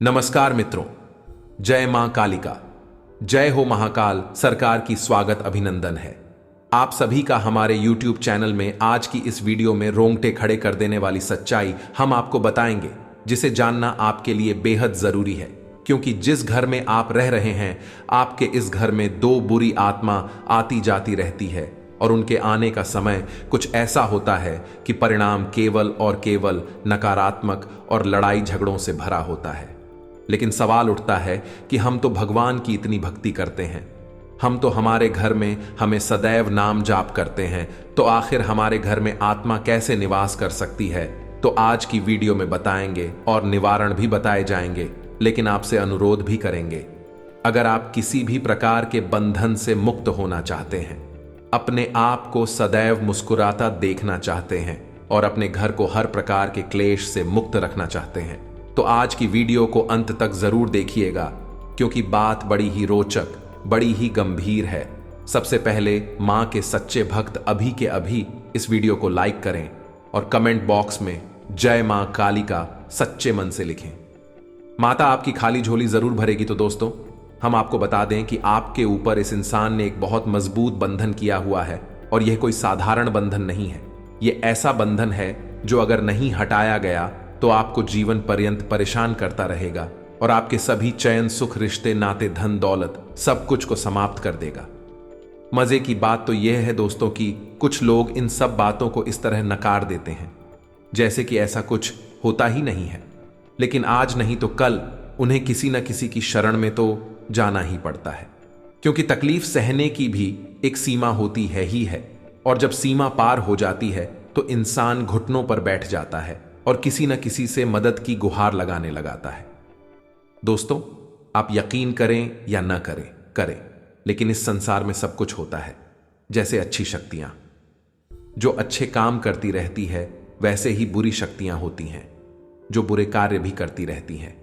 नमस्कार मित्रों, जय मां कालिका, जय हो महाकाल सरकार की स्वागत अभिनंदन है। आप सभी का हमारे YouTube चैनल में आज की इस वीडियो में रोंगटे खड़े कर देने वाली सच्चाई हम आपको बताएंगे, जिसे जानना आपके लिए बेहद जरूरी है। क्योंकि जिस घर में आप रह रहे हैं, आपके इस घर में दो बुरी आत्मा आती जाती रहती है और उनके आने का समय कुछ ऐसा होता है कि परिणाम केवल और केवल नकारात्मक और लड़ाई झगड़ों से भरा होता है। लेकिन सवाल उठता है कि हम तो भगवान की इतनी भक्ति करते हैं, हम तो हमारे घर में हमें सदैव नाम जाप करते हैं, तो आखिर हमारे घर में आत्मा कैसे निवास कर सकती है? तो आज की वीडियो में बताएंगे और निवारण भी बताए जाएंगे। लेकिन आपसे अनुरोध भी करेंगे, अगर आप किसी भी प्रकार के बंधन से मुक्त होना चाहते हैं, अपने आप को सदैव मुस्कुराता देखना चाहते हैं और अपने घर को हर प्रकार के क्लेश से मुक्त रखना चाहते हैं, तो आज की वीडियो को अंत तक जरूर देखिएगा, क्योंकि बात बड़ी ही रोचक, बड़ी ही गंभीर है। सबसे पहले मां के सच्चे भक्त अभी के अभी इस वीडियो को लाइक करें और कमेंट बॉक्स में जय मां कालिका सच्चे मन से लिखें। माता आपकी खाली झोली जरूर भरेगी। तो दोस्तों, हम आपको बता दें कि आपके ऊपर इस इंसान ने एक बहुत मजबूत बंधन किया हुआ है और यह कोई साधारण बंधन नहीं है। यह ऐसा बंधन है जो अगर नहीं हटाया गया तो आपको जीवन पर्यंत परेशान करता रहेगा और आपके सभी चैन, सुख, रिश्ते, नाते, धन, दौलत सब कुछ को समाप्त कर देगा। मजे की बात तो यह है दोस्तों कि कुछ लोग इन सब बातों को इस तरह नकार देते हैं जैसे कि ऐसा कुछ होता ही नहीं है। लेकिन आज नहीं तो कल उन्हें किसी न किसी की शरण में तो जाना ही पड़ता है, क्योंकि तकलीफ सहने की भी एक सीमा होती है ही है। और जब सीमा पार हो जाती है तो इंसान घुटनों पर बैठ जाता है और किसी न किसी से मदद की गुहार लगाने लगाता है। दोस्तों, आप यकीन करें या न करें, लेकिन इस संसार में सब कुछ होता है। जैसे अच्छी शक्तियां जो अच्छे काम करती रहती है, वैसे ही बुरी शक्तियां होती हैं जो बुरे कार्य भी करती रहती हैं।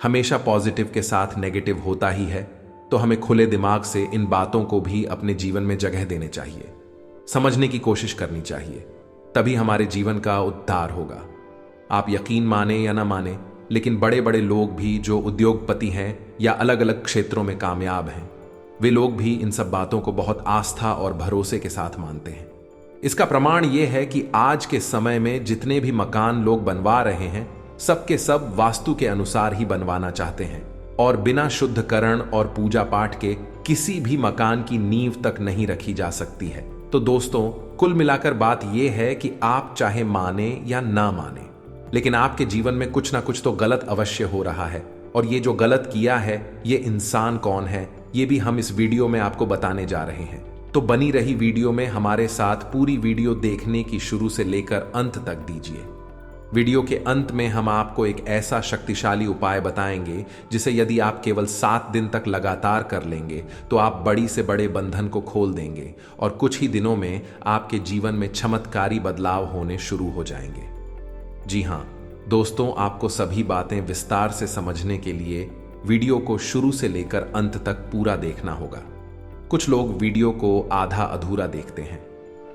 हमेशा पॉजिटिव के साथ नेगेटिव होता ही है, तो हमें खुले दिमाग से इन बातों को भी अपने जीवन में जगह देने चाहिए, समझने की कोशिश करनी चाहिए, तभी हमारे जीवन का उद्धार होगा। आप यकीन माने या ना माने, लेकिन बड़े बड़े लोग भी जो उद्योगपति हैं या अलग अलग क्षेत्रों में कामयाब हैं, वे लोग भी इन सब बातों को बहुत आस्था और भरोसे के साथ मानते हैं। इसका प्रमाण यह है कि आज के समय में जितने भी मकान लोग बनवा रहे हैं, सबके सब वास्तु के अनुसार ही बनवाना चाहते हैं और बिना शुद्धकरण और पूजा पाठ के किसी भी मकान की नींव तक नहीं रखी जा सकती है। तो दोस्तों, कुल मिलाकर बात यह है कि आप चाहे माने या ना माने, लेकिन आपके जीवन में कुछ ना कुछ तो गलत अवश्य हो रहा है। और ये जो गलत किया है, ये इंसान कौन है, ये भी हम इस वीडियो में आपको बताने जा रहे हैं। तो बनी रही वीडियो में हमारे साथ पूरी वीडियो देखने की शुरू से लेकर अंत तक दीजिए। वीडियो के अंत में हम आपको एक ऐसा शक्तिशाली उपाय बताएंगे जिसे यदि आप केवल 7 दिन तक लगातार कर लेंगे तो आप बड़ी से बड़े बंधन को खोल देंगे और कुछ ही दिनों में आपके जीवन में चमत्कारी बदलाव होने शुरू हो जाएंगे। जी हाँ दोस्तों, आपको सभी बातें विस्तार से समझने के लिए वीडियो को शुरू से लेकर अंत तक पूरा देखना होगा। कुछ लोग वीडियो को आधा अधूरा देखते हैं,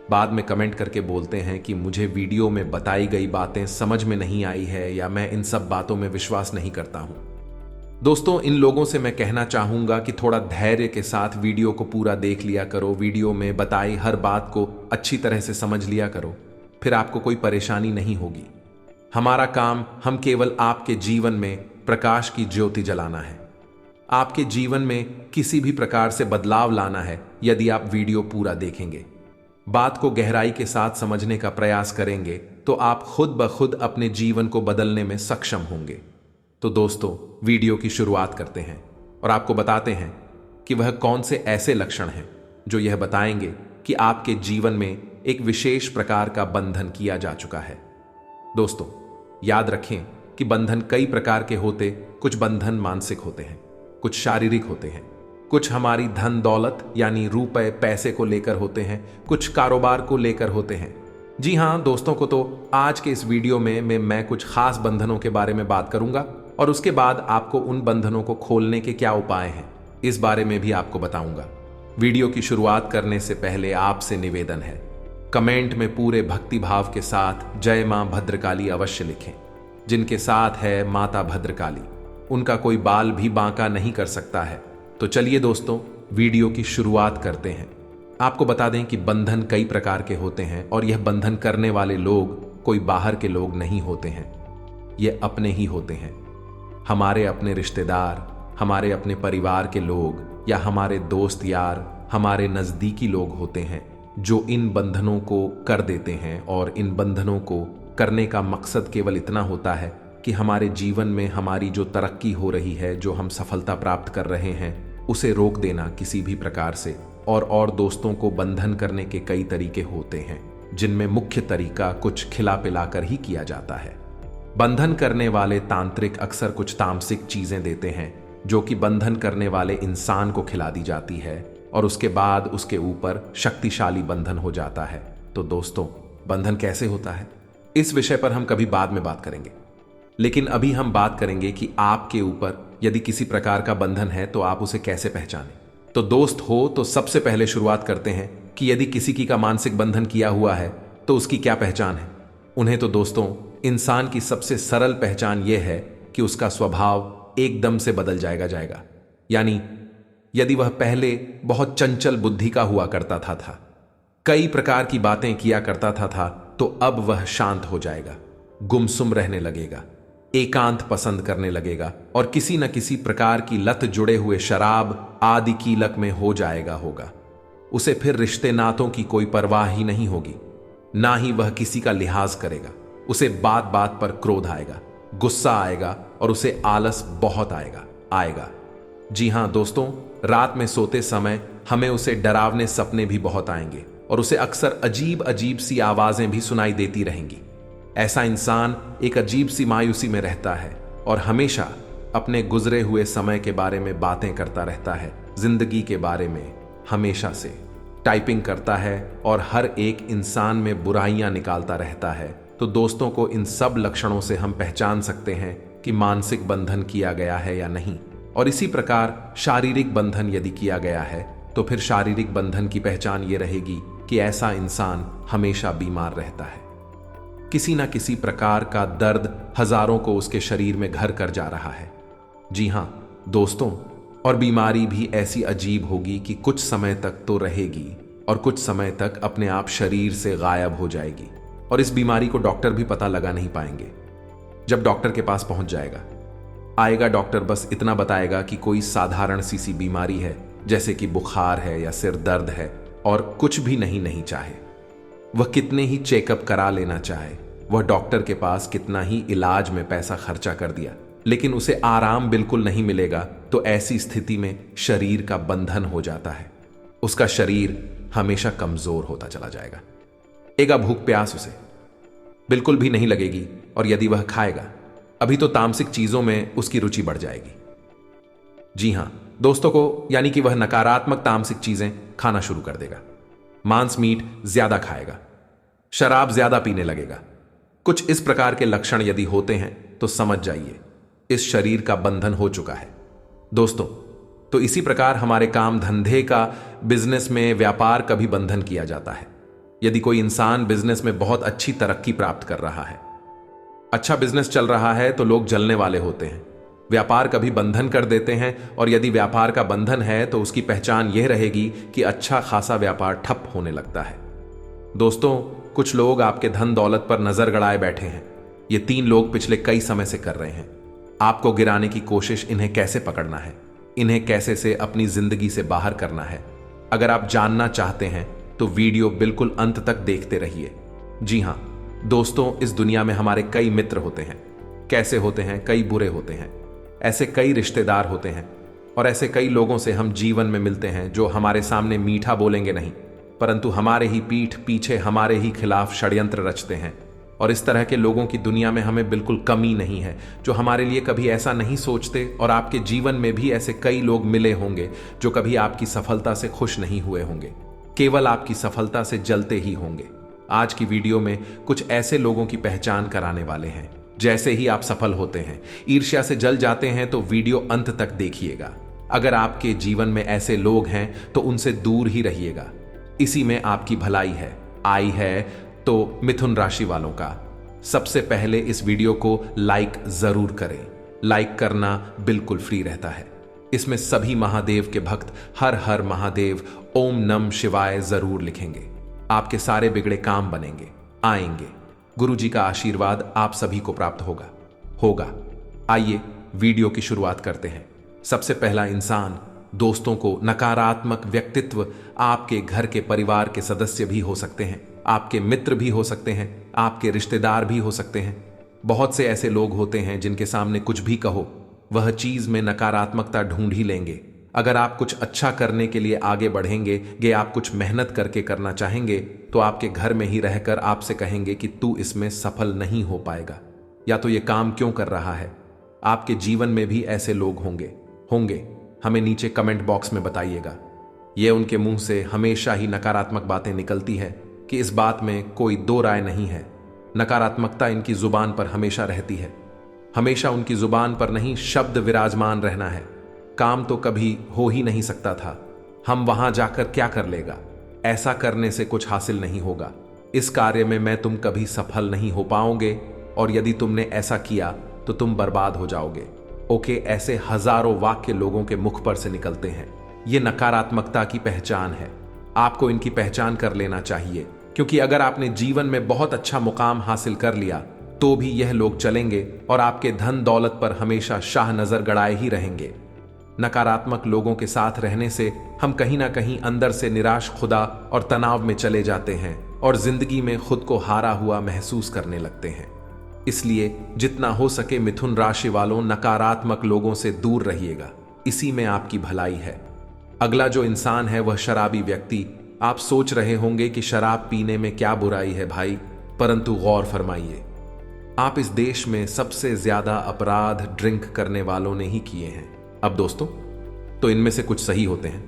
बाद में कमेंट करके बोलते हैं कि मुझे वीडियो में बताई गई बातें समझ में नहीं आई है या मैं इन सब बातों में विश्वास नहीं करता हूं। दोस्तों, इन लोगों से मैं कहना चाहूंगा कि थोड़ा धैर्य के साथ वीडियो को पूरा देख लिया करो। वीडियो में बताई हर बात को अच्छी तरह से समझ लिया करो, फिर आपको कोई परेशानी नहीं होगी। हमारा काम, हम केवल आपके जीवन में प्रकाश की ज्योति जलाना है, आपके जीवन में किसी भी प्रकार से बदलाव लाना है। यदि आप वीडियो पूरा देखेंगे, बात को गहराई के साथ समझने का प्रयास करेंगे, तो आप खुद ब खुद अपने जीवन को बदलने में सक्षम होंगे। तो दोस्तों, वीडियो की शुरुआत करते हैं और आपको बताते हैं कि वह कौन से ऐसे लक्षण हैं जो यह बताएंगे कि आपके जीवन में एक विशेष प्रकार का बंधन किया जा चुका है। दोस्तों, याद रखें कि बंधन कई प्रकार के होते। कुछ बंधन मानसिक होते हैं, कुछ शारीरिक होते हैं, कुछ हमारी धन दौलत यानी रुपए पैसे को लेकर होते हैं, कुछ कारोबार को लेकर होते हैं। जी हाँ दोस्तों, को तो आज के इस वीडियो में मैं कुछ खास बंधनों के बारे में बात करूंगा और उसके बाद आपको उन बंधनों को खोलने के क्या उपाय हैं, इस बारे में भी आपको बताऊंगा। वीडियो की शुरुआत करने से पहले आपसे निवेदन है, कमेंट में पूरे भक्ति भाव के साथ जय मां भद्रकाली अवश्य लिखें। जिनके साथ है माता भद्रकाली, उनका कोई बाल भी बांका नहीं कर सकता है। तो चलिए दोस्तों, वीडियो की शुरुआत करते हैं। आपको बता दें कि बंधन कई प्रकार के होते हैं और यह बंधन करने वाले लोग कोई बाहर के लोग नहीं होते हैं, ये अपने ही होते हैं। हमारे अपने रिश्तेदार, हमारे अपने परिवार के लोग या हमारे दोस्त यार, हमारे नज़दीकी लोग होते हैं जो इन बंधनों को कर देते हैं। और इन बंधनों को करने का मकसद केवल इतना होता है कि हमारे जीवन में हमारी जो तरक्की हो रही है, जो हम सफलता प्राप्त कर रहे हैं, उसे रोक देना किसी भी प्रकार से। और दोस्तों को बंधन करने के कई तरीके होते हैं, जिनमें मुख्य तरीका कुछ खिला पिला कर ही किया जाता है। बंधन करने वाले तांत्रिक अक्सर कुछ तामसिक चीजें देते हैं जो कि बंधन करने वाले इंसान को खिला दी जाती है और उसके बाद उसके ऊपर शक्तिशाली बंधन हो जाता है। तो दोस्तों, बंधन कैसे होता है, इस विषय पर हम कभी बाद में बात करेंगे। लेकिन अभी हम बात करेंगे कि आपके ऊपर यदि किसी प्रकार का बंधन है तो आप उसे कैसे पहचानें। तो दोस्त हो तो सबसे पहले शुरुआत करते हैं कि यदि किसी की का मानसिक बंधन किया हुआ है तो उसकी क्या पहचान है। उन्हें तो दोस्तों, इंसान की सबसे सरल पहचान यह है कि उसका स्वभाव एकदम से बदल जाएगा। यानी यदि वह पहले बहुत चंचल बुद्धि का हुआ करता था, कई प्रकार की बातें किया करता था, तो अब वह शांत हो जाएगा, गुमसुम रहने लगेगा, एकांत पसंद करने लगेगा और किसी न किसी प्रकार की लत जुड़े हुए शराब आदि की लत में हो जाएगा होगा। उसे फिर रिश्ते नातों की कोई परवाह ही नहीं होगी, ना ही वह किसी का लिहाज करेगा। उसे बात बात पर क्रोध आएगा, गुस्सा आएगा और उसे आलस बहुत आएगा। जी हां दोस्तों, रात में सोते समय हमें उसे डरावने सपने भी बहुत आएंगे और उसे अक्सर अजीब अजीब सी आवाजें भी सुनाई देती रहेंगी। ऐसा इंसान एक अजीब सी मायूसी में रहता है और हमेशा अपने गुजरे हुए समय के बारे में बातें करता रहता है, जिंदगी के बारे में हमेशा से टाइपिंग करता है और हर एक इंसान में बुराइयां निकालता रहता है। तो दोस्तों को इन सब लक्षणों से हम पहचान सकते हैं कि मानसिक बंधन किया गया है या नहीं। और इसी प्रकार शारीरिक बंधन यदि किया गया है तो फिर शारीरिक बंधन की पहचान ये रहेगी कि ऐसा इंसान हमेशा बीमार रहता है, किसी ना किसी प्रकार का दर्द हजारों को उसके शरीर में घर कर जा रहा है। जी हां दोस्तों, और बीमारी भी ऐसी अजीब होगी कि कुछ समय तक तो रहेगी और कुछ समय तक अपने आप शरीर से गायब हो जाएगी। और इस बीमारी को डॉक्टर भी पता लगा नहीं पाएंगे। जब डॉक्टर के पास पहुंच आएगा डॉक्टर बस इतना बताएगा कि कोई साधारण सी बीमारी है, जैसे कि बुखार है या सिर दर्द है, और कुछ भी नहीं चाहे। वह कितने ही चेकअप करा लेना चाहे, वह डॉक्टर के पास कितना ही इलाज में पैसा खर्चा कर दिया, लेकिन उसे आराम बिल्कुल नहीं मिलेगा। तो ऐसी स्थिति में शरीर का बंधन हो जाता है, उसका शरीर हमेशा कमजोर होता चला जाएगा। एगा भूख प्यास उसे बिल्कुल भी नहीं लगेगी और यदि वह खाएगा अभी तो तामसिक चीजों में उसकी रुचि बढ़ जाएगी। जी हां दोस्तों को, यानी कि वह नकारात्मक तामसिक चीजें खाना शुरू कर देगा, मांस मीट ज्यादा खाएगा, शराब ज्यादा पीने लगेगा। कुछ इस प्रकार के लक्षण यदि होते हैं तो समझ जाइए इस शरीर का बंधन हो चुका है। दोस्तों, तो इसी प्रकार हमारे काम धंधे का, बिजनेस में, व्यापार का भी बंधन किया जाता है। यदि कोई इंसान बिजनेस में बहुत अच्छी तरक्की प्राप्त कर रहा है, अच्छा बिजनेस चल रहा है, तो लोग जलने वाले होते हैं, व्यापार का भी बंधन कर देते हैं। और यदि व्यापार का बंधन है तो उसकी पहचान यह रहेगी कि अच्छा खासा व्यापार ठप होने लगता है। दोस्तों, कुछ लोग आपके धन दौलत पर नजर गड़ाए बैठे हैं। ये 3 लोग पिछले कई समय से कर रहे हैं। आपको गिराने की कोशिश, इन्हें कैसे पकड़ना है, इन्हें कैसे से अपनी जिंदगी से बाहर करना है। अगर आप जानना चाहते हैं तो वीडियो बिल्कुल अंत तक देखते रहिए। जी हां दोस्तों, इस दुनिया में हमारे कई मित्र होते हैं। कैसे होते हैं? कई बुरे होते हैं। ऐसे कई रिश्तेदार होते हैं और ऐसे कई लोगों से हम जीवन में मिलते हैं जो हमारे सामने मीठा बोलेंगे नहीं, परंतु हमारे ही पीठ पीछे हमारे ही खिलाफ षड्यंत्र रचते हैं। और इस तरह के लोगों की दुनिया में हमें बिल्कुल कमी नहीं है, जो हमारे लिए कभी ऐसा नहीं सोचते। और आपके जीवन में भी ऐसे कई लोग मिले होंगे जो कभी आपकी सफलता से खुश नहीं हुए होंगे, केवल आपकी सफलता से जलते ही होंगे। आज की वीडियो में कुछ ऐसे लोगों की पहचान कराने वाले हैं। जैसे ही आप सफल होते हैं, ईर्ष्या से जल जाते हैं, तो वीडियो अंत तक देखिएगा। अगर आपके जीवन में ऐसे लोग हैं तो उनसे दूर ही रहिएगा, इसी में आपकी भलाई है। आई है तो मिथुन राशि वालों का सबसे पहले इस वीडियो को लाइक जरूर करें लाइक करना बिल्कुल फ्री रहता है। इसमें सभी महादेव के भक्त हर हर महादेव ओम नम शिवाय जरूर लिखेंगे। आपके सारे बिगड़े काम बनेंगे, आएंगे। गुरु जी का आशीर्वाद आप सभी को प्राप्त होगा। आइए वीडियो की शुरुआत करते हैं। सबसे पहला इंसान, दोस्तों को नकारात्मक व्यक्तित्व आपके घर के परिवार के सदस्य भी हो सकते हैं, आपके मित्र भी हो सकते हैं, आपके रिश्तेदार भी हो सकते हैं। बहुत से ऐसे लोग होते हैं जिनके सामने कुछ भी कहो वह चीज में नकारात्मकता ढूंढ ही लेंगे। अगर आप कुछ अच्छा करने के लिए आगे बढ़ेंगे, आप कुछ मेहनत करके करना चाहेंगे, तो आपके घर में ही रहकर आपसे कहेंगे कि तू इसमें सफल नहीं हो पाएगा, या तो ये काम क्यों कर रहा है। आपके जीवन में भी ऐसे लोग होंगे। हमें नीचे कमेंट बॉक्स में बताइएगा। ये उनके मुंह से हमेशा ही नकारात्मक बातें निकलती है कि इस बात में कोई दो राय नहीं है। नकारात्मकता इनकी जुबान पर हमेशा रहती है। हमेशा उनकी जुबान पर नहीं शब्द विराजमान रहना है। काम तो कभी हो ही नहीं सकता था, हम वहां जाकर क्या कर लेगा, ऐसा करने से कुछ हासिल नहीं होगा, इस कार्य में मैं तुम कभी सफल नहीं हो पाओगे, और यदि तुमने ऐसा किया तो तुम बर्बाद हो जाओगे। ओके, ऐसे हजारों वाक्य लोगों के मुख पर से निकलते हैं। ये नकारात्मकता की पहचान है। आपको इनकी पहचान कर लेना चाहिए, क्योंकि अगर आपने जीवन में बहुत अच्छा मुकाम हासिल कर लिया तो भी यह लोग चलेंगे और आपके धन दौलत पर हमेशा शाह नजर गड़ाए ही रहेंगे। नकारात्मक लोगों के साथ रहने से हम कहीं ना कहीं अंदर से निराश खुदा और तनाव में चले जाते हैं और जिंदगी में खुद को हारा हुआ महसूस करने लगते हैं। इसलिए जितना हो सके मिथुन राशि वालों, नकारात्मक लोगों से दूर रहिएगा, इसी में आपकी भलाई है। अगला जो इंसान है वह शराबी व्यक्ति। आप सोच रहे होंगे कि शराब पीने में क्या बुराई है भाई, परंतु गौर फरमाइए, आप इस देश में सबसे ज्यादा अपराध ड्रिंक करने वालों ने ही किए हैं। अब दोस्तों, तो इनमें से कुछ सही होते हैं,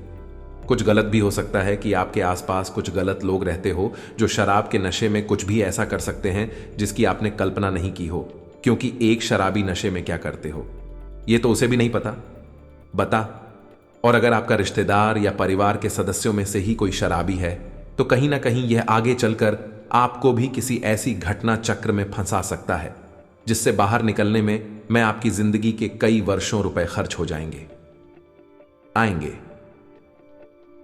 कुछ गलत भी हो सकता है कि आपके आसपास कुछ गलत लोग रहते हो जो शराब के नशे में कुछ भी ऐसा कर सकते हैं जिसकी आपने कल्पना नहीं की हो। क्योंकि एक शराबी नशे में क्या करते हो ये तो उसे भी नहीं बता। और अगर आपका रिश्तेदार या परिवार के सदस्यों में से ही कोई शराबी है तो कहीं ना कहीं यह आगे चलकर आपको भी किसी ऐसी घटना चक्र में फंसा सकता है जिससे बाहर निकलने में आपकी जिंदगी के कई वर्षों रुपए खर्च हो आएंगे।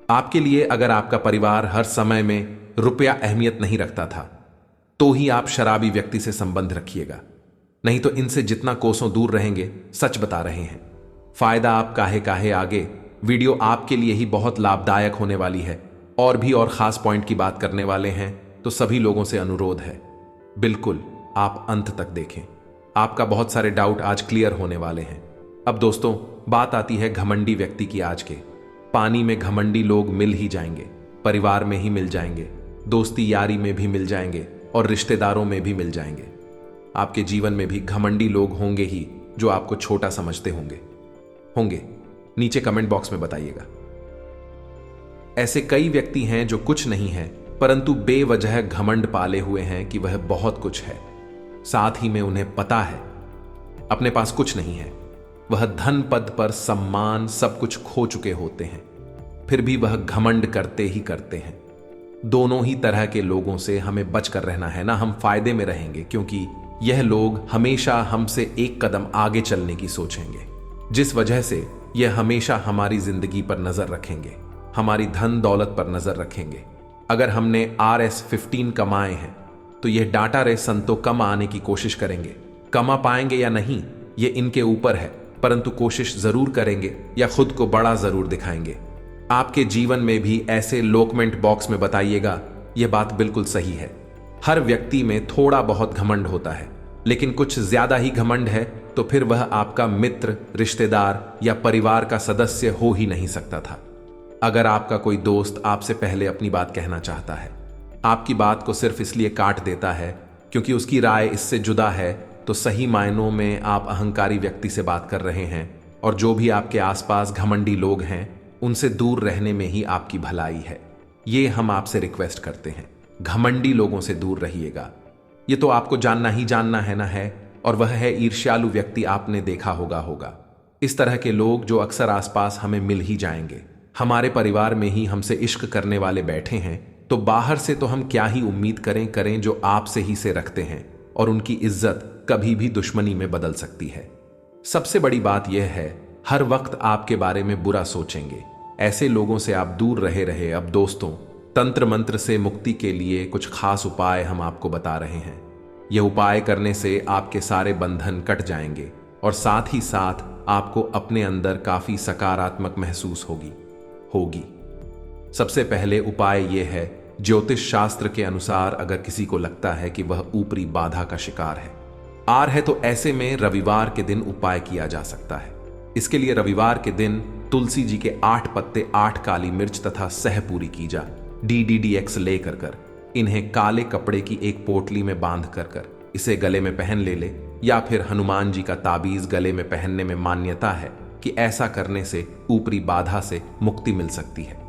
आपके लिए अगर आपका परिवार हर समय में रुपया अहमियत नहीं रखता था तो ही आप शराबी व्यक्ति से संबंध रखिएगा, नहीं तो इनसे जितना कोसों दूर रहेंगे, सच बता रहे हैं। फायदा आप काहे आगे। वीडियो आपके लिए ही बहुत लाभदायक होने वाली है। और भी और खास पॉइंट की बात करने वाले हैं, तो सभी लोगों से अनुरोध है बिल्कुल आप अंत तक देखें। आपका बहुत सारे डाउट आज क्लियर होने वाले हैं। अब दोस्तों, बात आती है घमंडी व्यक्ति की। आज के पानी में घमंडी लोग मिल ही जाएंगे, परिवार में ही मिल जाएंगे, दोस्ती यारी में भी मिल जाएंगे और रिश्तेदारों में भी मिल जाएंगे। आपके जीवन में भी घमंडी लोग होंगे ही जो आपको छोटा समझते होंगे। नीचे कमेंट बॉक्स में बताइएगा। ऐसे कई व्यक्ति हैं जो कुछ नहीं है परंतु बेवजह घमंड पाले हुए हैं कि वह बहुत कुछ है। साथ ही में उन्हें पता है अपने पास कुछ नहीं है। वह धन पद पर सम्मान सब कुछ खो चुके होते हैं, फिर भी वह घमंड करते हैं। दोनों ही तरह के लोगों से हमें बचकर रहना है ना। हम फायदे में रहेंगे क्योंकि यह लोग हमेशा हमसे एक कदम आगे चलने की सोचेंगे, जिस वजह से यह हमेशा हमारी जिंदगी पर नजर रखेंगे, हमारी धन दौलत पर नजर रखेंगे। अगर हमने RS15 कमाए हैं तो यह डाटा रे संतो कम आने की कोशिश करेंगे। कमा पाएंगे या नहीं ये इनके ऊपर है, परंतु कोशिश जरूर करेंगे या खुद को बड़ा जरूर दिखाएंगे। आपके जीवन में भी ऐसे लोग कमेंट बॉक्स में बताइएगा। यह बात बिल्कुल सही है। हर व्यक्ति में थोड़ा बहुत घमंड होता है, लेकिन कुछ ज्यादा ही घमंड है तो फिर वह आपका मित्र, रिश्तेदार या परिवार का सदस्य हो ही नहीं सकता था। अगर आपका कोई दोस्त आपसे पहले अपनी बात कहना चाहता है, आपकी बात को सिर्फ इसलिए काट देता है क्योंकि उसकी राय इससे जुदा है, तो सही मायनों में आप अहंकारी व्यक्ति से बात कर रहे हैं। और जो भी आपके आसपास घमंडी लोग हैं उनसे दूर रहने में ही आपकी भलाई है। ये हम आपसे रिक्वेस्ट करते हैं, घमंडी लोगों से दूर रहिएगा। ये तो आपको जानना ही जानना है ना है, और वह है ईर्ष्यालु व्यक्ति। आपने देखा होगा इस तरह के लोग जो अक्सर आसपास हमें मिल ही जाएंगे। हमारे परिवार में ही हमसे इश्क करने वाले बैठे हैं तो बाहर से तो हम क्या ही उम्मीद करें जो आपसे ही से रखते हैं, और उनकी इज्जत कभी भी दुश्मनी में बदल सकती है। सबसे बड़ी बात यह है, हर वक्त आपके बारे में बुरा सोचेंगे। ऐसे लोगों से आप दूर रहे। अब दोस्तों, तंत्र मंत्र से मुक्ति के लिए कुछ खास उपाय हम आपको बता रहे हैं। यह उपाय करने से आपके सारे बंधन कट जाएंगे और साथ ही साथ आपको अपने अंदर काफी सकारात्मक महसूस होगी। सबसे पहले उपाय यह है, ज्योतिष शास्त्र के अनुसार अगर किसी को लगता है कि वह ऊपरी बाधा का शिकार है तो ऐसे में रविवार के दिन उपाय किया जा सकता है। इसके लिए रविवार के दिन तुलसी जी के 8 पत्ते, 8 काली मिर्च तथा सहपूरी की जा DDDX लेकर कर इन्हें काले कपड़े की एक पोटली में बांध कर इसे गले में पहन ले या फिर हनुमान जी का ताबीज गले में पहनने में मान्यता है कि ऐसा करने से ऊपरी बाधा से मुक्ति मिल सकती है।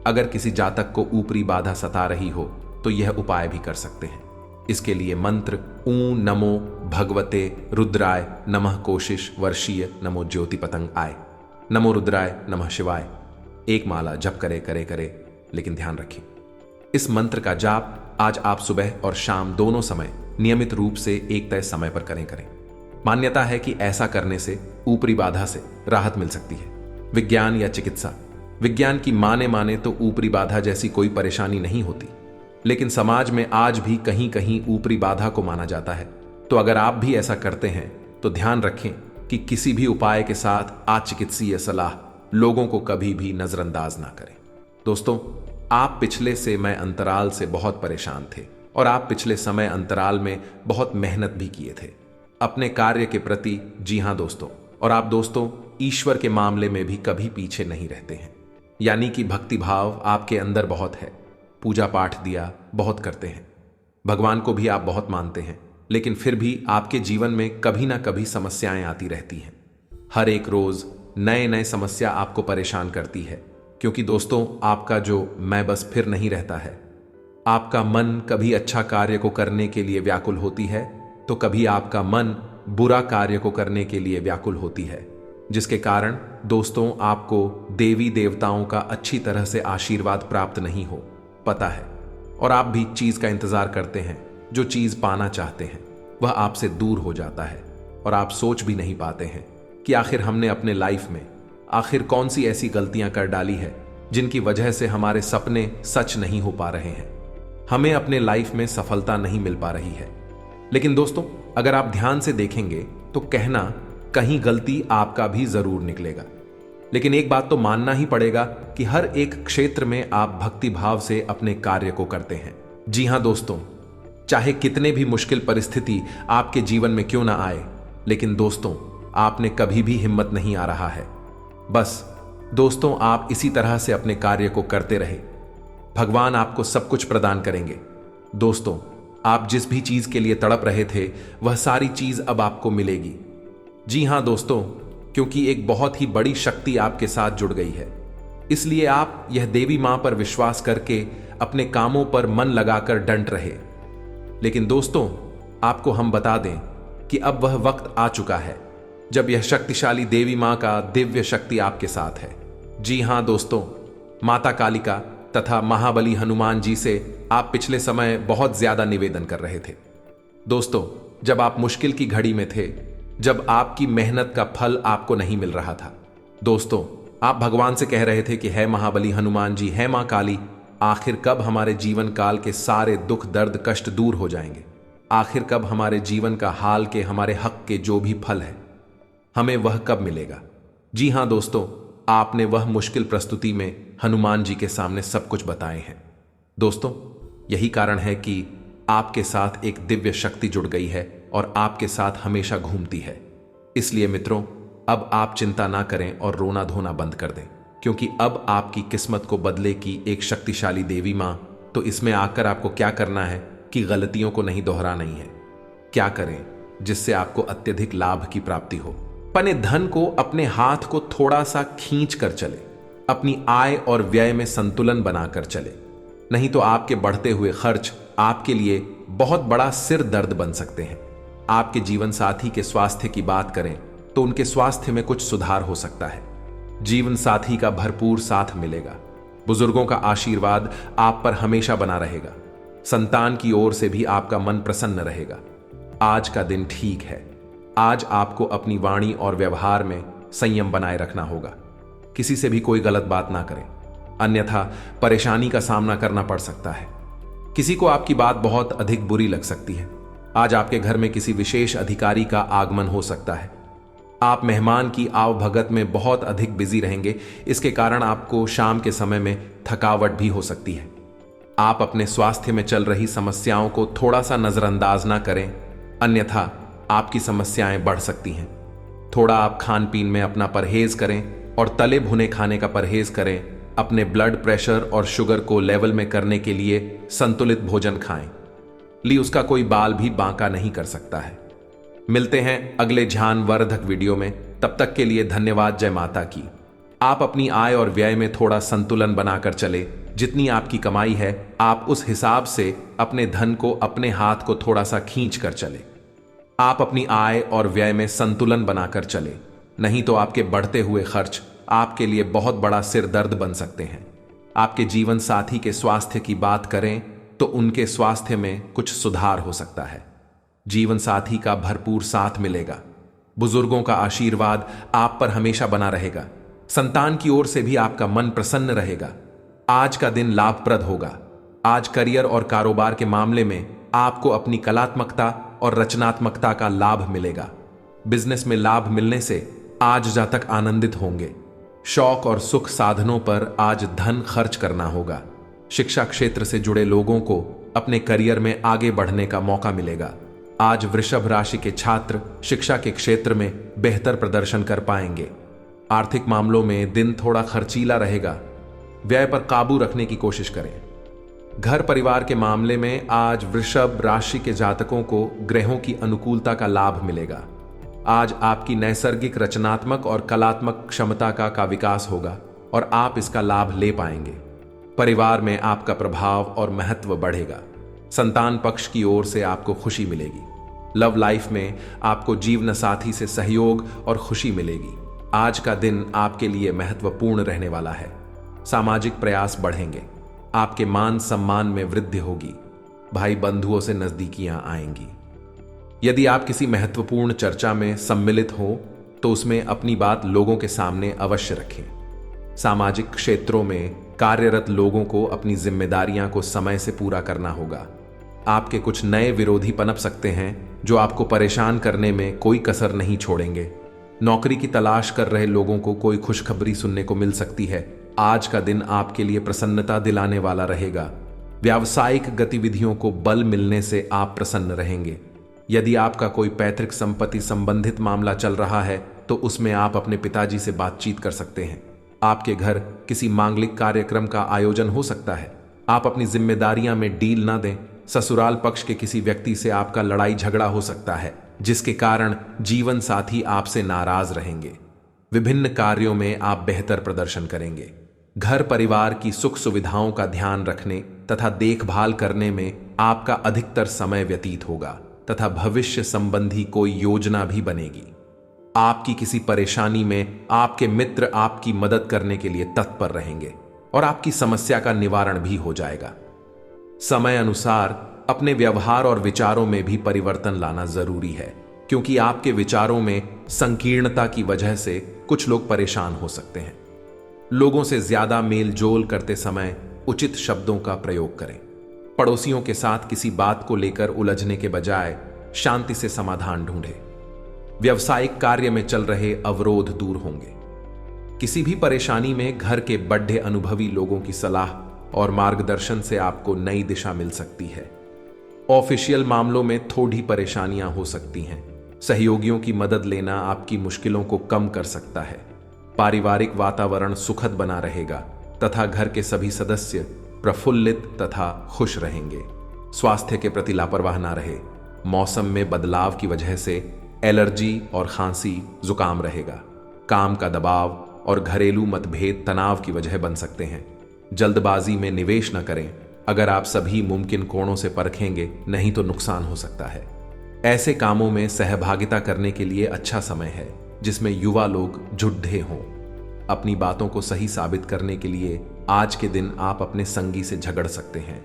अगर किसी जातक को ऊपरी बाधा सता रही हो तो यह उपाय भी कर सकते हैं। इसके लिए मंत्र ऊ नमो भगवते रुद्राय नमः कोशिश वर्षीय नमो ज्योति पतंग आय नमो रुद्राय नमः शिवाय एक माला जप करे। लेकिन ध्यान रखिए, इस मंत्र का जाप आज आप सुबह और शाम दोनों समय नियमित रूप से एक तय समय पर करें। मान्यता है कि ऐसा करने से ऊपरी बाधा से राहत मिल सकती है। विज्ञान या चिकित्सा, विज्ञान की माने तो ऊपरी बाधा जैसी कोई परेशानी नहीं होती, लेकिन समाज में आज भी कहीं कहीं ऊपरी बाधा को माना जाता है। तो अगर आप भी ऐसा करते हैं तो ध्यान रखें कि किसी भी उपाय के साथ अचिकित्सीय सलाह लोगों को कभी भी नजरअंदाज ना करें। दोस्तों, आप पिछले समय अंतराल से बहुत परेशान थे और आप पिछले समय अंतराल में बहुत मेहनत भी किए थे अपने कार्य के प्रति। जी हां दोस्तों, और आप दोस्तों ईश्वर के मामले में भी कभी पीछे नहीं रहते हैं, यानी कि भक्ति भाव आपके अंदर बहुत है। पूजा पाठ दिया बहुत करते हैं, भगवान को भी आप बहुत मानते हैं, लेकिन फिर भी आपके जीवन में कभी ना कभी समस्याएं आती रहती हैं। हर एक रोज नए समस्या आपको परेशान करती है, क्योंकि दोस्तों आपका जो मैं बस फिर नहीं रहता है। आपका मन कभी अच्छा कार्य को करने के लिए व्याकुल होती है तो कभी आपका मन बुरा कार्य को करने के लिए व्याकुल होती है, जिसके कारण दोस्तों आपको देवी देवताओं का अच्छी तरह से आशीर्वाद प्राप्त नहीं हो पता है, और आप भी चीज का इंतजार करते हैं। जो चीज पाना चाहते हैं वह आपसे दूर हो जाता है और आप सोच भी नहीं पाते हैं कि आखिर हमने अपने लाइफ में आखिर कौन सी ऐसी गलतियां कर डाली है जिनकी वजह से हमारे सपने सच नहीं हो पा रहे हैं, हमें अपने लाइफ में सफलता नहीं मिल पा रही है। लेकिन दोस्तों, अगर आप ध्यान से देखेंगे तो कहना कहीं गलती आपका भी जरूर निकलेगा, लेकिन एक बात तो मानना ही पड़ेगा कि हर एक क्षेत्र में आप भक्ति भाव से अपने कार्य को करते हैं। जी हां दोस्तों, चाहे कितने भी मुश्किल परिस्थिति आपके जीवन में क्यों ना आए, लेकिन दोस्तों आपने कभी भी हिम्मत नहीं आ रहा है। बस दोस्तों आप इसी तरह से अपने कार्य को करते रहे, भगवान आपको सब कुछ प्रदान करेंगे। दोस्तों, आप जिस भी चीज के लिए तड़प रहे थे वह सारी चीज अब आपको मिलेगी। जी हां दोस्तों, क्योंकि एक बहुत ही बड़ी शक्ति आपके साथ जुड़ गई है, इसलिए आप यह देवी मां पर विश्वास करके अपने कामों पर मन लगाकर डंट रहे। लेकिन दोस्तों आपको हम बता दें कि अब वह वक्त आ चुका है जब यह शक्तिशाली देवी मां का दिव्य शक्ति आपके साथ है। जी हां दोस्तों, माता कालिका तथा महाबली हनुमान जी से आप पिछले समय बहुत ज्यादा निवेदन कर रहे थे। दोस्तों, जब आप मुश्किल की घड़ी में थे, जब आपकी मेहनत का फल आपको नहीं मिल रहा था, दोस्तों आप भगवान से कह रहे थे कि है महाबली हनुमान जी, है मां काली, आखिर कब हमारे जीवन काल के सारे दुख दर्द कष्ट दूर हो जाएंगे? आखिर कब हमारे जीवन का हाल के हमारे हक के जो भी फल है हमें वह कब मिलेगा? जी हां दोस्तों, आपने वह मुश्किल प्रस्तुति में हनुमान जी के सामने सब कुछ बताए हैं। दोस्तों, यही कारण है कि आपके साथ एक दिव्य शक्ति जुड़ गई है और आपके साथ हमेशा घूमती है। इसलिए मित्रों, अब आप चिंता ना करें और रोना धोना बंद कर दें, क्योंकि अब आपकी किस्मत को बदले की एक शक्तिशाली देवी मां। तो इसमें आकर आपको क्या करना है कि गलतियों को नहीं दोहराना ही है। क्या करें जिससे आपको अत्यधिक लाभ की प्राप्ति हो? अपने धन को अपने हाथ को थोड़ा सा खींच कर चले, अपनी आय और व्यय में संतुलन बनाकर चले, नहीं तो आपके बढ़ते हुए खर्च आपके लिए बहुत बड़ा सिर दर्द बन सकते हैं। आपके जीवन साथी के स्वास्थ्य की बात करें तो उनके स्वास्थ्य में कुछ सुधार हो सकता है। जीवन साथी का भरपूर साथ मिलेगा। बुजुर्गों का आशीर्वाद आप पर हमेशा बना रहेगा। संतान की ओर से भी आपका मन प्रसन्न रहेगा। आज का दिन ठीक है। आज आपको अपनी वाणी और व्यवहार में संयम बनाए रखना होगा। किसी से भी कोई गलत बात ना करें, अन्यथा परेशानी का सामना करना पड़ सकता है। किसी को आपकी बात बहुत अधिक बुरी लग सकती है। आज आपके घर में किसी विशेष अधिकारी का आगमन हो सकता है। आप मेहमान की आवभगत में बहुत अधिक बिजी रहेंगे। इसके कारण आपको शाम के समय में थकावट भी हो सकती है। आप अपने स्वास्थ्य में चल रही समस्याओं को थोड़ा सा नजरअंदाज ना करें, अन्यथा आपकी समस्याएं बढ़ सकती हैं। थोड़ा आप खान पीन में अपना परहेज करें और तले भुने खाने का परहेज करें। अपने ब्लड प्रेशर और शुगर को लेवल में करने के लिए संतुलित भोजन खाएं। उसका कोई बाल भी बांका नहीं कर सकता है। मिलते हैं अगले ध्यानवर्धक वीडियो में। तब तक के लिए धन्यवाद। जय माता की। आप अपनी आय और व्यय में थोड़ा संतुलन बनाकर चले। जितनी आपकी कमाई है, आप उस हिसाब से अपने धन को अपने हाथ को थोड़ा सा खींच कर चले। आप अपनी आय और व्यय में संतुलन बनाकर चले, नहीं तो आपके बढ़ते हुए खर्च आपके लिए बहुत बड़ा सिर दर्द बन सकते हैं। आपके जीवन साथी के स्वास्थ्य की बात करें तो उनके स्वास्थ्य में कुछ सुधार हो सकता है। जीवन साथी का भरपूर साथ मिलेगा। बुजुर्गों का आशीर्वाद आप पर हमेशा बना रहेगा। संतान की ओर से भी आपका मन प्रसन्न रहेगा। आज का दिन लाभप्रद होगा। आज करियर और कारोबार के मामले में आपको अपनी कलात्मकता और रचनात्मकता का लाभ मिलेगा। बिजनेस में लाभ मिलने से आज जातक आनंदित होंगे। शौक और सुख साधनों पर आज धन खर्च करना होगा। शिक्षा क्षेत्र से जुड़े लोगों को अपने करियर में आगे बढ़ने का मौका मिलेगा। आज वृषभ राशि के छात्र शिक्षा के क्षेत्र में बेहतर प्रदर्शन कर पाएंगे। आर्थिक मामलों में दिन थोड़ा खर्चीला रहेगा। व्यय पर काबू रखने की कोशिश करें। घर परिवार के मामले में आज वृषभ राशि के जातकों को ग्रहों की अनुकूलता का लाभ मिलेगा। आज आपकी नैसर्गिक रचनात्मक और कलात्मक क्षमता का विकास होगा और आप इसका लाभ ले पाएंगे। परिवार में आपका प्रभाव और महत्व बढ़ेगा। संतान पक्ष की ओर से आपको खुशी मिलेगी। लव लाइफ में आपको जीवन साथी से सहयोग और खुशी मिलेगी। आज का दिन आपके लिए महत्वपूर्ण रहने वाला है। सामाजिक प्रयास बढ़ेंगे। आपके मान सम्मान में वृद्धि होगी। भाई बंधुओं से नजदीकियां आएंगी। यदि आप किसी महत्वपूर्ण चर्चा में सम्मिलित हो तो उसमें अपनी बात लोगों के सामने अवश्य रखें। सामाजिक क्षेत्रों में कार्यरत लोगों को अपनी जिम्मेदारियां को समय से पूरा करना होगा। आपके कुछ नए विरोधी पनप सकते हैं जो आपको परेशान करने में कोई कसर नहीं छोड़ेंगे। नौकरी की तलाश कर रहे लोगों को कोई खुशखबरी सुनने को मिल सकती है। आज का दिन आपके लिए प्रसन्नता दिलाने वाला रहेगा। व्यावसायिक गतिविधियों को बल मिलने से आप प्रसन्न रहेंगे। यदि आपका कोई पैतृक संपत्ति संबंधित मामला चल रहा है तो उसमें आप अपने पिताजी से बातचीत कर सकते हैं। आपके घर किसी मांगलिक कार्यक्रम का आयोजन हो सकता है। आप अपनी जिम्मेदारियां में डील ना दें। ससुराल पक्ष के किसी व्यक्ति से आपका लड़ाई झगड़ा हो सकता है, जिसके कारण जीवन साथी आपसे नाराज रहेंगे। विभिन्न कार्यों में आप बेहतर प्रदर्शन करेंगे। घर परिवार की सुख सुविधाओं का ध्यान रखने तथा देखभाल करने में आपका अधिकतर समय व्यतीत होगा तथा भविष्य संबंधी कोई योजना भी बनेगी। आपकी किसी परेशानी में आपके मित्र आपकी मदद करने के लिए तत्पर रहेंगे और आपकी समस्या का निवारण भी हो जाएगा। समय अनुसार अपने व्यवहार और विचारों में भी परिवर्तन लाना जरूरी है, क्योंकि आपके विचारों में संकीर्णता की वजह से कुछ लोग परेशान हो सकते हैं। लोगों से ज्यादा मेल जोल करते समय उचित शब्दों का प्रयोग करें। पड़ोसियों के साथ किसी बात को लेकर उलझने के बजाय शांति से समाधान ढूंढें। व्यवसायिक कार्य में चल रहे अवरोध दूर होंगे। किसी भी परेशानी में घर के बड़े अनुभवी लोगों की सलाह और मार्गदर्शन से आपको नई दिशा मिल सकती है। ऑफिशियल मामलों में थोड़ी परेशानियां हो सकती हैं। सहयोगियों की मदद लेना आपकी मुश्किलों को कम कर सकता है। पारिवारिक वातावरण सुखद बना रहेगा तथा घर के सभी सदस्य प्रफुल्लित तथा खुश रहेंगे। स्वास्थ्य के प्रति लापरवाह ना रहे। मौसम में बदलाव की वजह से एलर्जी और खांसी जुकाम रहेगा। काम का दबाव और घरेलू मतभेद तनाव की वजह बन सकते हैं। जल्दबाजी में निवेश न करें। अगर आप सभी मुमकिन कोणों से परखेंगे, नहीं तो नुकसान हो सकता है। ऐसे कामों में सहभागिता करने के लिए अच्छा समय है जिसमें युवा लोग जुड्ढे हों। अपनी बातों को सही साबित करने के लिए आज के दिन आप अपने संगी से झगड़ सकते हैं।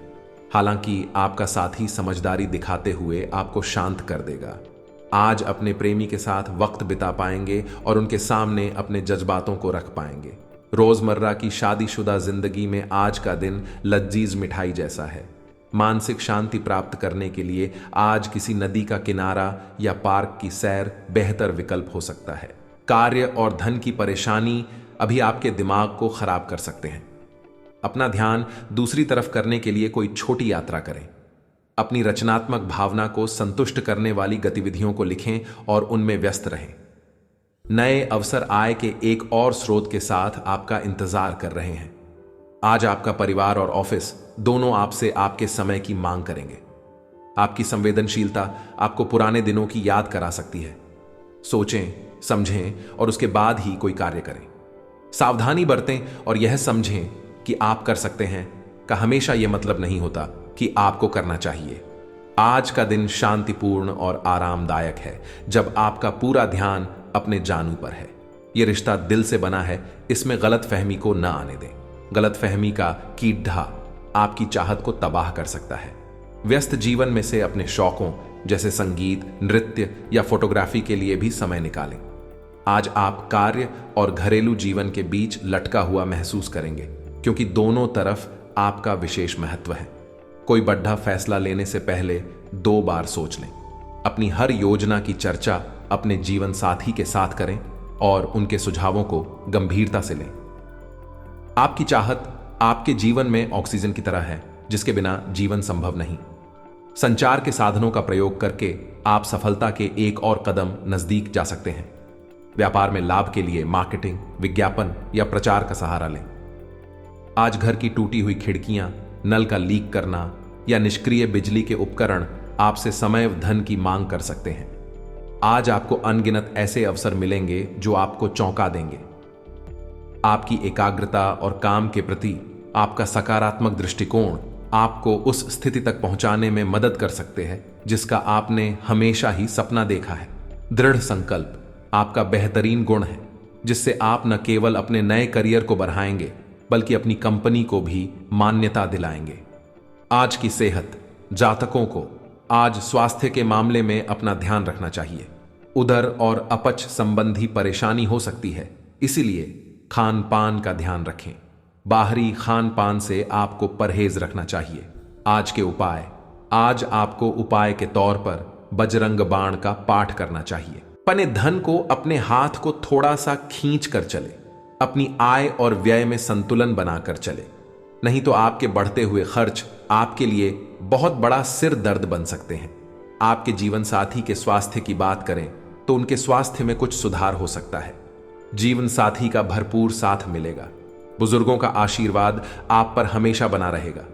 हालांकि आपका साथी समझदारी दिखाते हुए आपको शांत कर देगा। आज अपने प्रेमी के साथ वक्त बिता पाएंगे और उनके सामने अपने जज्बातों को रख पाएंगे। रोजमर्रा की शादीशुदा जिंदगी में आज का दिन लजीज मिठाई जैसा है। मानसिक शांति प्राप्त करने के लिए आज किसी नदी का किनारा या पार्क की सैर बेहतर विकल्प हो सकता है। कार्य और धन की परेशानी अभी आपके दिमाग को खराब कर सकते हैं। अपना ध्यान दूसरी तरफ करने के लिए कोई छोटी यात्रा करें। अपनी रचनात्मक भावना को संतुष्ट करने वाली गतिविधियों को लिखें और उनमें व्यस्त रहें। नए अवसर आय के एक और स्रोत के साथ आपका इंतजार कर रहे हैं। आज आपका परिवार और ऑफिस दोनों आपसे आपके समय की मांग करेंगे। आपकी संवेदनशीलता आपको पुराने दिनों की याद करा सकती है। सोचें, समझें और उसके बाद ही कोई कार्य करें। सावधानी बरतें और यह समझें कि आप कर सकते हैं का हमेशा यह मतलब नहीं होता कि आपको करना चाहिए। आज का दिन शांतिपूर्ण और आरामदायक है जब आपका पूरा ध्यान अपने जानू पर है। यह रिश्ता दिल से बना है, इसमें गलतफहमी को न आने दें। गलतफहमी का कीड़ा आपकी चाहत को तबाह कर सकता है। व्यस्त जीवन में से अपने शौकों जैसे संगीत, नृत्य या फोटोग्राफी के लिए भी समय निकालें। आज आप कार्य और घरेलू जीवन के बीच लटका हुआ महसूस करेंगे क्योंकि दोनों तरफ आपका विशेष महत्व है। कोई बड़ा फैसला लेने से पहले 2 बार सोच लें। अपनी हर योजना की चर्चा अपने जीवन साथी के साथ करें और उनके सुझावों को गंभीरता से लें। आपकी चाहत आपके जीवन में ऑक्सीजन की तरह है जिसके बिना जीवन संभव नहीं। संचार के साधनों का प्रयोग करके आप सफलता के एक और कदम नजदीक जा सकते हैं। व्यापार में लाभ के लिए मार्केटिंग, विज्ञापन या प्रचार का सहारा लें। आज घर की टूटी हुई खिड़कियां, नल का लीक करना या निष्क्रिय बिजली के उपकरण आपसे समय व धन की मांग कर सकते हैं। आज आपको अनगिनत ऐसे अवसर मिलेंगे जो आपको चौंका देंगे। आपकी एकाग्रता और काम के प्रति आपका सकारात्मक दृष्टिकोण आपको उस स्थिति तक पहुंचाने में मदद कर सकते हैं जिसका आपने हमेशा ही सपना देखा है। दृढ़ संकल्प आपका बेहतरीन गुण है जिससे आप न केवल अपने नए करियर को बढ़ाएंगे बल्कि अपनी कंपनी को भी मान्यता दिलाएंगे। आज की सेहत जातकों को आज स्वास्थ्य के मामले में अपना ध्यान रखना चाहिए। उदर और अपच संबंधी परेशानी हो सकती है, इसीलिए खान पान का ध्यान रखें। बाहरी खान पान से आपको परहेज रखना चाहिए। आज के उपाय, आज आपको उपाय के तौर पर बजरंग बाण का पाठ करना चाहिए। अपने धन को अपने हाथ को थोड़ा सा खींच कर चले। अपनी आय और व्यय में संतुलन बनाकर चले, नहीं तो आपके बढ़ते हुए खर्च आपके लिए बहुत बड़ा सिर दर्द बन सकते हैं। आपके जीवन साथी के स्वास्थ्य की बात करें तो उनके स्वास्थ्य में कुछ सुधार हो सकता है। जीवन साथी का भरपूर साथ मिलेगा। बुजुर्गों का आशीर्वाद आप पर हमेशा बना रहेगा।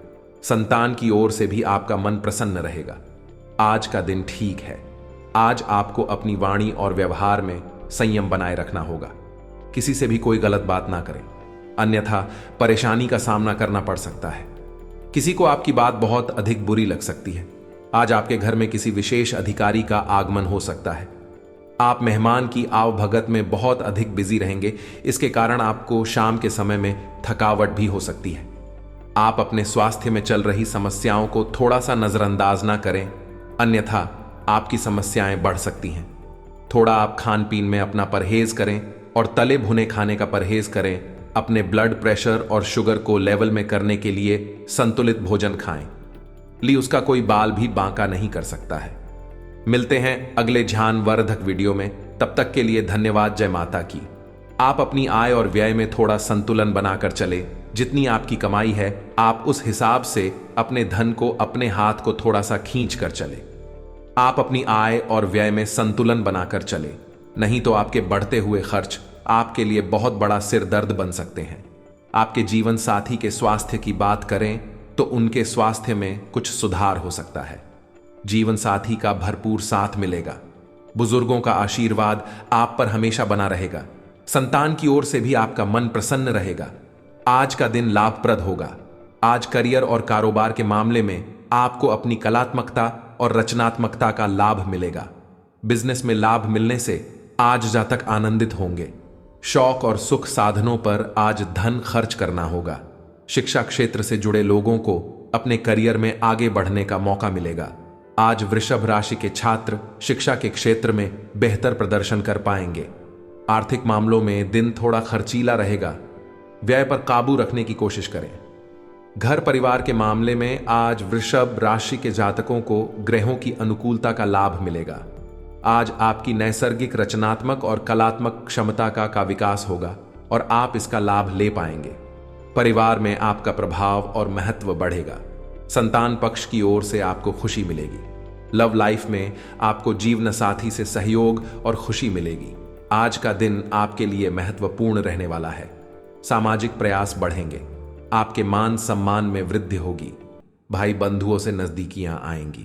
संतान की ओर से भी आपका मन प्रसन्न रहेगा। आज का दिन ठीक है। आज आपको अपनी वाणी और व्यवहार में संयम बनाए रखना होगा। किसी से भी कोई गलत बात ना करें, अन्यथा परेशानी का सामना करना पड़ सकता है। किसी को आपकी बात बहुत अधिक बुरी लग सकती है। आज आपके घर में किसी विशेष अधिकारी का आगमन हो सकता है। आप मेहमान की आवभगत में बहुत अधिक बिजी रहेंगे। इसके कारण आपको शाम के समय में थकावट भी हो सकती है। आप अपने स्वास्थ्य में चल रही समस्याओं को थोड़ा सा नजरअंदाज ना करें, अन्यथा आपकी समस्याएं बढ़ सकती हैं। थोड़ा आप खान पीन में अपना परहेज करें और तले भुने खाने का परहेज करें। अपने ब्लड प्रेशर और शुगर को लेवल में करने के लिए संतुलित भोजन खाएं। उसका कोई बाल भी बांका नहीं कर सकता है। मिलते हैं अगले ध्यानवर्धक वीडियो में। तब तक के लिए धन्यवाद। जय माता की। आप अपनी आय और व्यय में थोड़ा संतुलन बनाकर चले। जितनी आपकी कमाई है आप उस हिसाब से अपने धन को अपने हाथ को थोड़ा सा खींच कर चले। आप अपनी आय और व्यय में संतुलन बनाकर चले, नहीं तो आपके बढ़ते हुए खर्च आपके लिए बहुत बड़ा सिर दर्द बन सकते हैं। आपके जीवन साथी के स्वास्थ्य की बात करें तो उनके स्वास्थ्य में कुछ सुधार हो सकता है। जीवन साथी का भरपूर साथ मिलेगा। बुजुर्गों का आशीर्वाद आप पर हमेशा बना रहेगा। संतान की ओर से भी आपका मन प्रसन्न रहेगा। आज का दिन लाभप्रद होगा। आज करियर और कारोबार के मामले में आपको अपनी कलात्मकता और रचनात्मकता का लाभ मिलेगा। बिजनेस में लाभ मिलने से आज जातक आनंदित होंगे। शौक और सुख साधनों पर आज धन खर्च करना होगा। शिक्षा क्षेत्र से जुड़े लोगों को अपने करियर में आगे बढ़ने का मौका मिलेगा। आज वृषभ राशि के छात्र शिक्षा के क्षेत्र में बेहतर प्रदर्शन कर पाएंगे। आर्थिक मामलों में दिन थोड़ा खर्चीला रहेगा। व्यय पर काबू रखने की कोशिश करें। घर परिवार के मामले में आज वृषभ राशि के जातकों को ग्रहों की अनुकूलता का लाभ मिलेगा। आज आपकी नैसर्गिक रचनात्मक और कलात्मक क्षमता का विकास होगा और आप इसका लाभ ले पाएंगे। परिवार में आपका प्रभाव और महत्व बढ़ेगा। संतान पक्ष की ओर से आपको खुशी मिलेगी। लव लाइफ में आपको जीवन साथी से सहयोग और खुशी मिलेगी। आज का दिन आपके लिए महत्वपूर्ण रहने वाला है। सामाजिक प्रयास बढ़ेंगे। आपके मान सम्मान में वृद्धि होगी। भाई बंधुओं से नजदीकियां आएंगी।